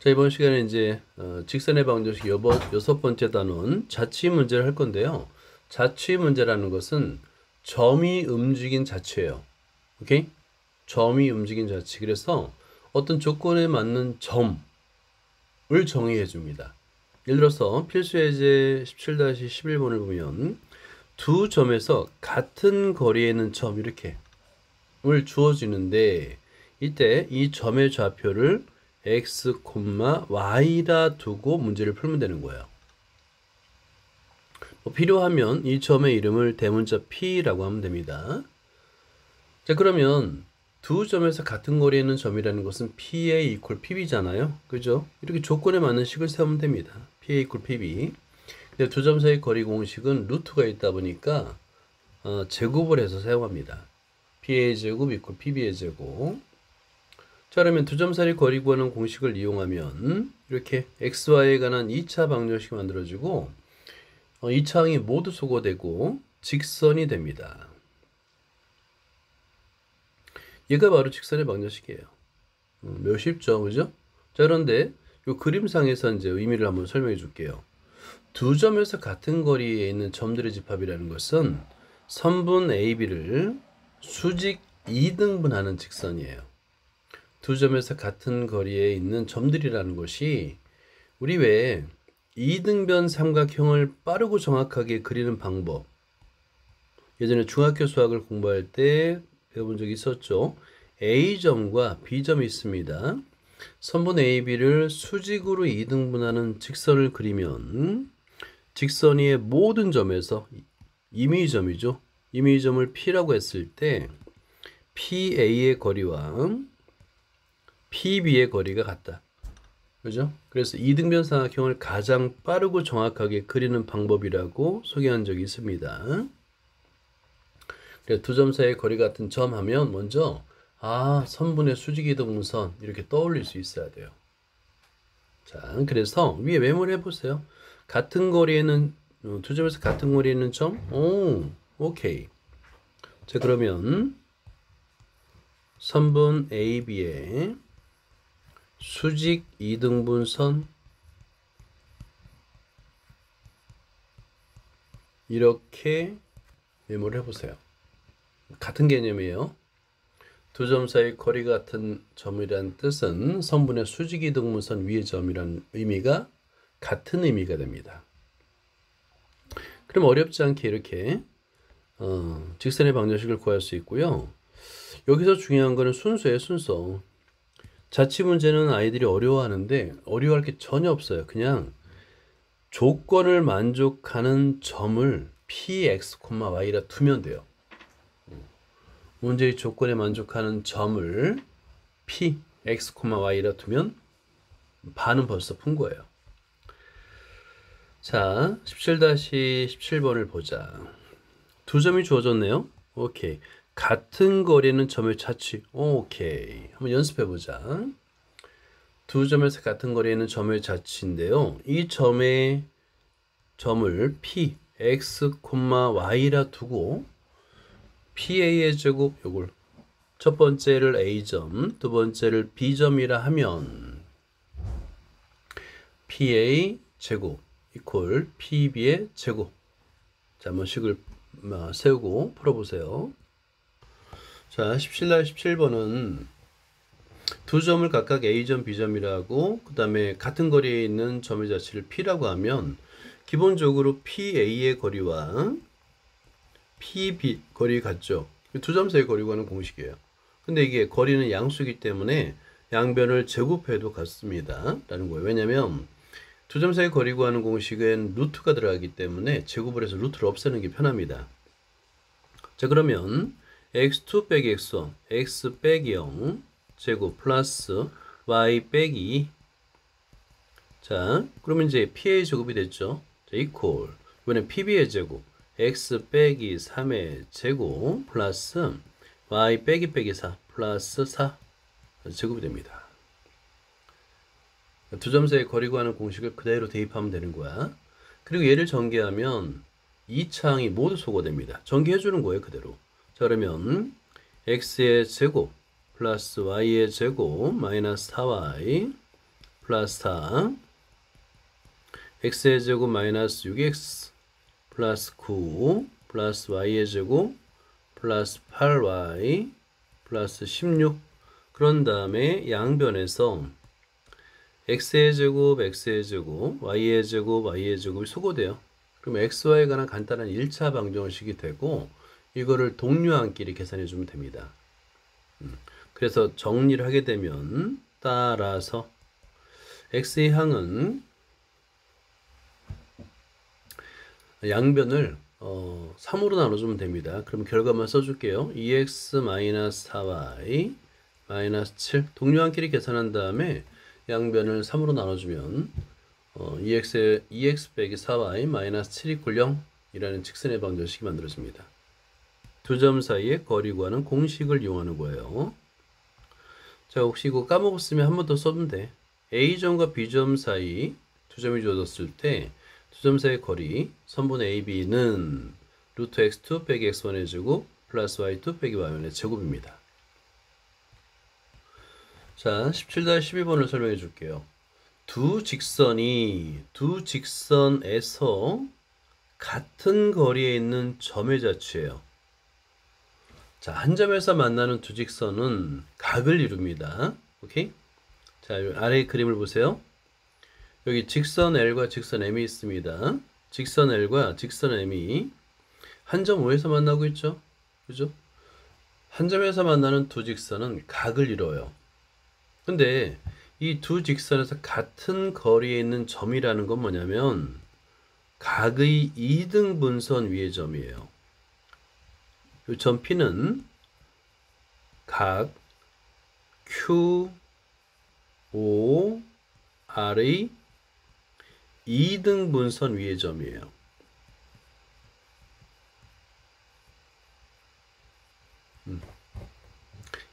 자, 이번 시간에 이제 직선의 방정식 여섯 번째 단원 자취 문제를 할 건데요. 자취 문제라는 것은 점이 움직인 자취예요. 오케이? 점이 움직인 자취. 그래서 어떤 조건에 맞는 점을 정의해 줍니다. 예를 들어서 필수 예제 17-11번을 보면 두 점에서 같은 거리에 있는 점 이렇게 을 주어지는데 이때 이 점의 좌표를 x, y라 두고 문제를 풀면 되는 거예요. 필요하면 이 점의 이름을 대문자 P라고 하면 됩니다. 자, 그러면 두 점에서 같은 거리에 있는 점이라는 것은 PA equal PB잖아요. 그죠? 이렇게 조건에 맞는 식을 세우면 됩니다. PA equal PB. 근데 두 점 사이 거리 공식은 루트가 있다 보니까 제곱을 해서 사용합니다. PA 제곱 equal PB의 제곱. 자, 그러면 두 점 사이 거리 구하는 공식을 이용하면 이렇게 XY에 관한 2차 방정식이 만들어지고 2차 항이 모두 소거되고 직선이 됩니다. 얘가 바로 직선의 방정식이에요. 매우 쉽죠, 그죠? 자, 그런데 이 그림상에서 이제 의미를 한번 설명해 줄게요. 두 점에서 같은 거리에 있는 점들의 집합이라는 것은 선분 AB를 수직 2등분하는 직선이에요. 두 점에서 같은 거리에 있는 점들이라는 것이 우리 왜 2등변 삼각형을 빠르고 정확하게 그리는 방법, 예전에 중학교 수학을 공부할 때 배워본 적이 있었죠. A점과 B점이 있습니다. 선분 AB를 수직으로 2등분하는 직선을 그리면 직선 위의 모든 점에서 임의점이죠. 임의점을 P라고 했을 때 PA의 거리와 PB의 거리가 같다. 그죠? 그래서 이등변 삼각형을 가장 빠르고 정확하게 그리는 방법이라고 소개한 적이 있습니다. 두 점 사이의 거리 같은 점 하면 먼저 선분의 수직이동선 이렇게 떠올릴 수 있어야 돼요. 자, 그래서 위에 메모를 해보세요. 같은 거리에는 두 점에서 같은 거리에 있는 점? 오케이. 자, 그러면 선분 AB의 수직 2등분선 이렇게 메모를 해보세요. 같은 개념이에요. 두 점 사이 거리 같은 점이란 뜻은 선분의 수직 2등분선 위의 점이란 의미가 같은 의미가 됩니다. 그럼 어렵지 않게 이렇게 직선의 방정식을 구할 수 있고요. 여기서 중요한 거는 순서예요, 순서. 자취 문제는 아이들이 어려워하는데 어려워할 게 전혀 없어요. 그냥 조건을 만족하는 점을 px, y라 두면 돼요. 문제의 조건에 만족하는 점을 px, y라 두면 반은 벌써 푼 거예요. 자, 17-17번을 보자. 두 점이 주어졌네요. 오케이. 같은 거리는 점의 자취. 오케이. 한번 연습해 보자. 두 점에서 같은 거리에 있는 점의 자취인데요. 이 점의 점을 p, x, y라 두고 pa의 제곱 요걸 첫 번째를 a점, 두 번째를 b점이라 하면 pa 제곱 이퀄 pb의 제곱. 자, 한번 식을 세우고 풀어보세요. 자, 17-17번은 두 점을 각각 A점, B점이라고 그 다음에 같은 거리에 있는 점의 자취를 P라고 하면 기본적으로 PA의 거리와 PB 거리 같죠? 두 점 사이 거리 구하는 공식이에요. 근데 이게 거리는 양수이기 때문에 양변을 제곱해도 같습니다. 라는 거예요. 왜냐면 두 점 사이 거리 구하는 공식엔 루트가 들어가기 때문에 제곱을 해서 루트를 없애는 게 편합니다. 자, 그러면 x2 빼기 x1, x 빼기 0 제곱 플러스 y 빼기 2. 자, 그러면 이제 p의 제곱이 됐죠. 자, 이퀄 이번엔 pb의 제곱 x 빼기 3의 제곱 플러스 y 빼기 4 플러스 4 제곱이 됩니다. 두 점 사이 거리 구하는 공식을 그대로 대입하면 되는 거야. 그리고 얘를 전개하면 2차 항이 모두 소거됩니다. 전개해 주는 거예요, 그대로. 자, 그러면 x의 제곱 플러스 y의 제곱 마이너스 4y 플러스 4 x의 제곱 마이너스 6x 플러스 9 플러스 y의 제곱 플러스 8y 플러스 16. 그런 다음에 양변에서 x의 제곱 x의 제곱 y의 제곱 y의 제곱이 소거돼요. 그럼 xy에 관한 간단한 1차 방정식이 되고 이거를 동류항끼리 계산해 주면 됩니다. 그래서 정리를 하게 되면 따라서 x의 항은 양변을 3으로 나눠주면 됩니다. 그럼 결과만 써줄게요. 2x-4y 마이너스 7 동류항끼리 계산한 다음에 양변을 3으로 나눠주면 2x 빼기 4y 마이너스 7 이퀄 0이라는 직선의 방정식이 만들어집니다. 두 점 사이의 거리 구하는 공식을 이용하는 거예요. 자, 혹시 이거 까먹었으면 한 번 더 써면 돼. A점과 B점 사이 두 점이 주어졌을 때 두 점 사이의 거리 선분 AB는 루트 x2 빼기 x1의 제곱 플러스 y2 빼기 y1의 제곱입니다. 자, 17-12번을 설명해 줄게요. 두 직선에서 같은 거리에 있는 점의 자취예요. 자, 한 점에서 만나는 두 직선은 각을 이룹니다. 오케이? 자, 아래 그림을 보세요. 여기 직선 L과 직선 M이 있습니다. 직선 L과 직선 M이 한 점 O에서 만나고 있죠? 그죠? 한 점에서 만나는 두 직선은 각을 이뤄요. 근데 이 두 직선에서 같은 거리에 있는 점이라는 건 뭐냐면 각의 2등분선 위의 점이에요. 이 점 P는 각 QOR의 2등분선 위의 점이에요.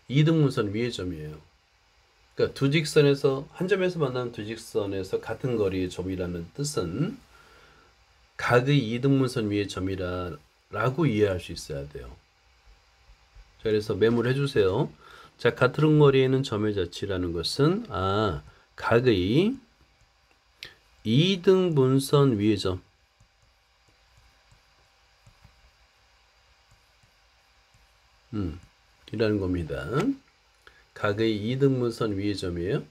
이등분선 위의 점이에요. 그러니까 두 직선에서 한 점에서 만나는 두 직선에서 같은 거리의 점이라는 뜻은 각의 이등분선 위의 점이라고 이해할 수 있어야 돼요. 자, 그래서 메모를 해주세요. 자, 같은 거리에는 점의 자취라는 것은 각의 2등분선 위의 점. 이라는 겁니다. 각의 2등분선 위의 점이에요.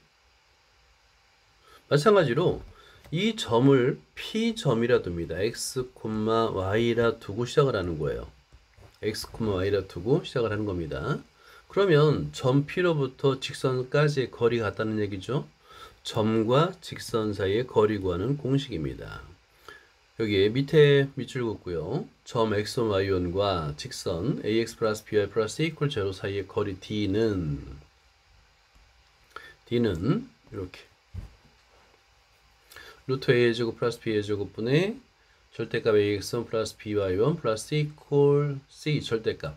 마찬가지로 이 점을 P점이라 둡니다. x, y라 두고 시작을 하는 거예요. x, y라 두고 시작을 하는 겁니다. 그러면 점 P로부터 직선까지의 거리가 같다는 얘기죠. 점과 직선 사이의 거리 구하는 공식입니다. 여기 밑에 밑줄 긋고요. 점 x1, y1과 직선 ax 플러스 by 플러스 c 이퀄 0 사이의 거리 d는 이렇게 루트 a의 제곱 플러스 b의 제곱분의 절대값 ax1 플러스 by1 플러스 c 이퀄 c 절대값.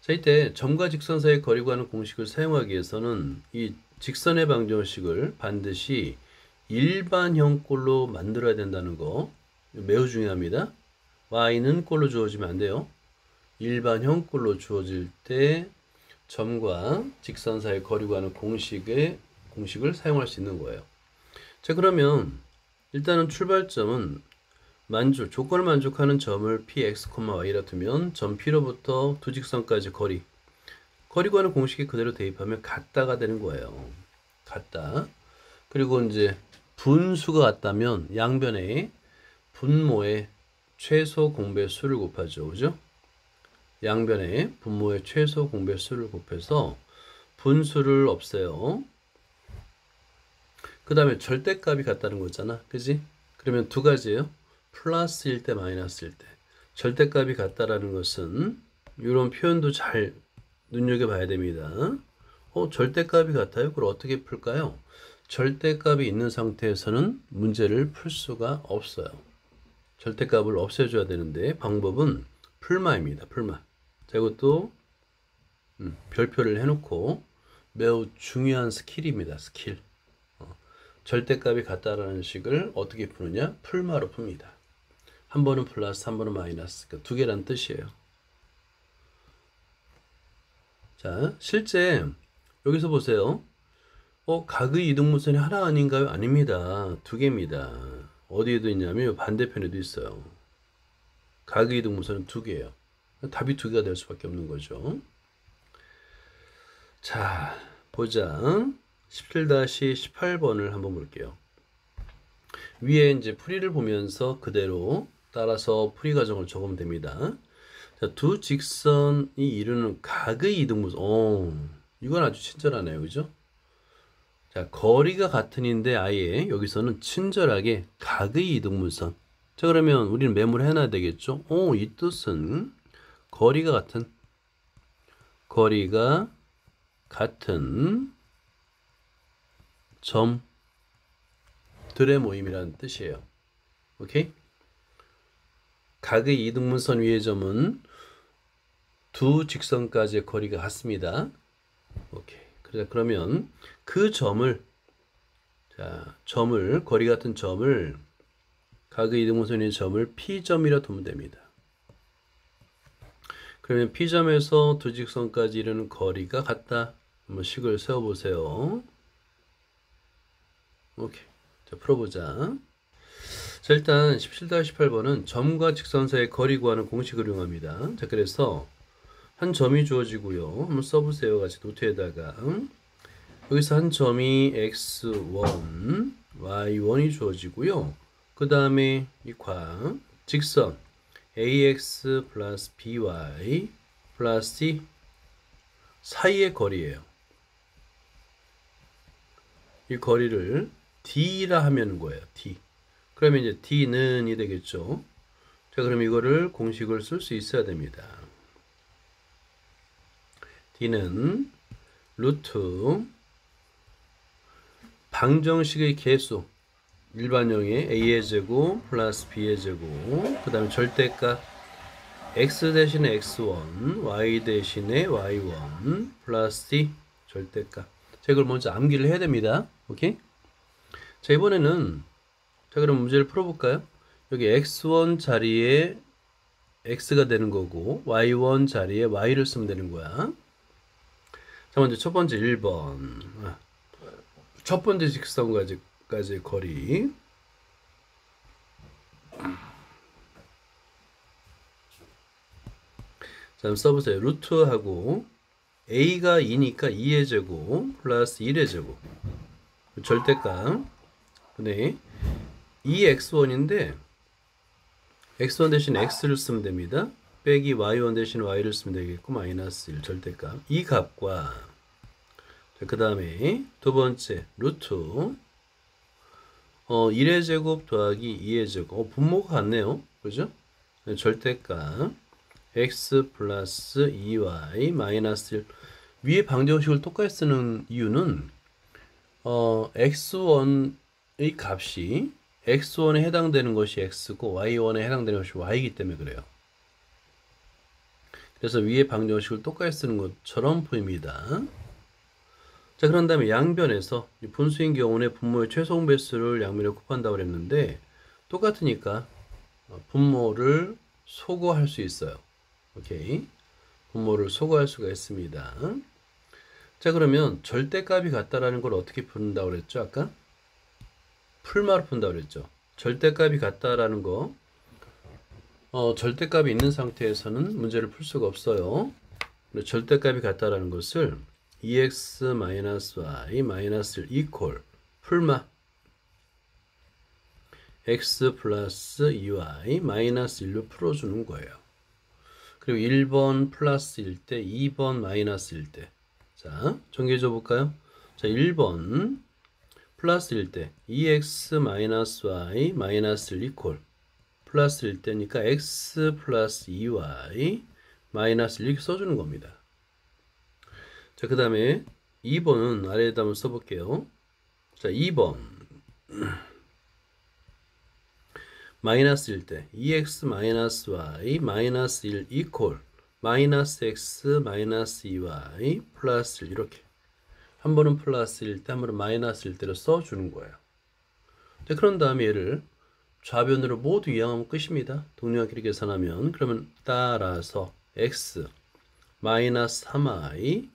자, 이때 점과 직선 사이의 거리 구하는 공식을 사용하기 위해서는 이 직선의 방정식을 반드시 일반형 꼴로 만들어야 된다는 거 매우 중요합니다. y는 꼴로 주어지면 안 돼요. 일반형 꼴로 주어질 때 점과 직선 사이의 거리 구하는 공식을 사용할 수 있는 거예요. 자, 그러면 일단은 출발점은 조건을 만족하는 점을 px, y라 두면 점 P로부터 두 직선까지 거리 구하는 공식에 그대로 대입하면 같다가 되는 거예요. 같다. 그리고 이제 분수가 같다면 양변에 분모의 최소 공배수를 곱하죠. 그죠? 양변에 분모의 최소 공배수를 곱해서 분수를 없애요. 그 다음에 절대값이 같다는 거잖아. 그지? 그러면 두 가지예요. 플러스일 때 마이너스일 때. 절대값이 같다라는 것은 이런 표현도 잘 눈여겨봐야 됩니다. 절대값이 같아요? 그걸 어떻게 풀까요? 절대값이 있는 상태에서는 문제를 풀 수가 없어요. 절대값을 없애줘야 되는데 방법은 풀마입니다. 풀마. 자, 이것도 별표를 해놓고 매우 중요한 스킬입니다. 스킬. 절대값이 같다라는 식을 어떻게 푸느냐? 풀마로 풉니다. 한 번은 플러스, 한 번은 마이너스. 그러니까 두 개란 뜻이에요. 자, 실제 여기서 보세요. 각의 이등분선이 하나 아닌가요? 아닙니다. 두 개입니다. 어디에도 있냐면 반대편에도 있어요. 각의 이등분선은 두 개예요. 답이 두 개가 될 수밖에 없는 거죠. 자, 보자. 17-18번을 한번 볼게요. 위에 이제 풀이를 보면서 그대로 따라서 풀이 과정을 적으면 됩니다. 자, 두 직선이 이루는 각의 이등분선. 이건 아주 친절하네요. 그죠? 자, 거리가 같은인데 아예 여기서는 친절하게 각의 이등분선. 자, 그러면 우리는 메모를 해놔야 되겠죠? 이 뜻은 거리가 같은 점들의 모임이라는 뜻이에요. 오케이? 각의 이등분선 위의 점은 두 직선까지의 거리가 같습니다. 오케이. 그러면 그 점을, 거리 같은 점을, 각의 이등분선의 점을 P점이라 두면 됩니다. 그러면 P점에서 두 직선까지 이르는 거리가 같다. 한번 식을 세워보세요. 오케이. 자, 풀어보자. 자, 일단 17-18번은 점과 직선 사이의 거리 구하는 공식을 이용합니다. 자, 그래서 한 점이 주어지고요. 한번 써보세요. 같이 노트에다가. 여기서 한 점이 x1, y1이 주어지고요. 그 다음에 이 직선 ax 플러스 by 플러스 c 사이의 거리예요. 이 거리를 d라 하면 거예요. d. 그러면 이제 d는 이 되겠죠. 자, 그럼 이거를 공식을 쓸 수 있어야 됩니다. d는 루트 방정식의 개수, 일반형의 a의 제곱 플러스 b의 제곱, 그 다음에 절대값 x 대신에 x1, y 대신에 y1 플러스 c 절대값. 자, 이걸 먼저 암기를 해야 됩니다. 오케이? 자, 이번에는 그럼 문제를 풀어볼까요? 여기 x1 자리에 x가 되는 거고 y1 자리에 y를 쓰면 되는 거야. 자, 먼저 첫 번째 1번. 첫 번째 직선까지의 거리. 자, 한번 써보세요. 루트하고 a가 2니까 2의 제곱 플러스 1의 제곱. 절대값. 네. 2x1인데 x1 대신 x를 쓰면 됩니다. 빼기 y1 대신 y를 쓰면 되겠고 마이너스 1 절대값. 이 값과 그 다음에 두 번째 루트 1의 제곱 더하기 2의 제곱. 분모가 같네요. 그죠? 절대값 x 플러스 2y 마이너스 1. 위에 방정식을 똑같이 쓰는 이유는 x1의 값이 x1에 해당되는 것이 x고 y1에 해당되는 것이 y이기 때문에 그래요. 그래서 위에 방정식을 똑같이 쓰는 것처럼 보입니다. 자, 그런 다음에 양변에서 분수인 경우에 분모의 최소 배수를 양면에 곱한다고 그랬는데 똑같으니까 분모를 소거할 수 있어요. 오케이. 분모를 소거할 수가 있습니다. 자, 그러면 절대값이 같다라는 걸 어떻게 푼다고 그랬죠? 아까 풀마로 푼다고 그랬죠. 절대값이 같다라는 거, 절대값이 있는 상태에서는 문제를 풀 수가 없어요. 절대값이 같다라는 것을 2x-y-1 이퀄 풀마 x 플러스 2y 마이너스 1로 풀어주는 거예요. 그리고 1번 플러스일 때 2번 마이너스일 때. 자, 정리해줘 볼까요? 자, 1번 플러스일 때 2x-y 마이너스 1 이퀄 플러스일 때니까 x 플러스 2y 마이너스 1 이렇게 써주는 겁니다. 자, 그 다음에 2번은 아래에다 한번 써볼게요. 자, 2번 마이너스일 때 2x 마이너스 y 마이너스 1 이퀄 마이너스 x 마이너스 2y 플러스 1 이렇게 한 번은 플러스일 때 한 번은 마이너스일 때로 써주는 거예요. 자, 그런 다음에 얘를 좌변으로 모두 이항하면 끝입니다. 동그랗게 계산하면 그러면 따라서 x 마이너스 3y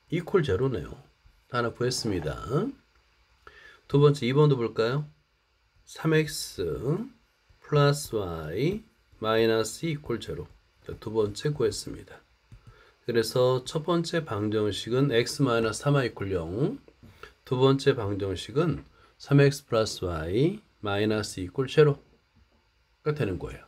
이퀄 제로네요. 하나 구했습니다. 두 번째 2번도 볼까요? 3x 플러스 y 마이너스 2 이퀄 제로. 두 번째 구했습니다. 그래서 첫 번째 방정식은 x 마이너스 3y 이퀄 0. 두 번째 방정식은 3x 플러스 y 마이너스 2 이퀄 제로가 되는 거예요.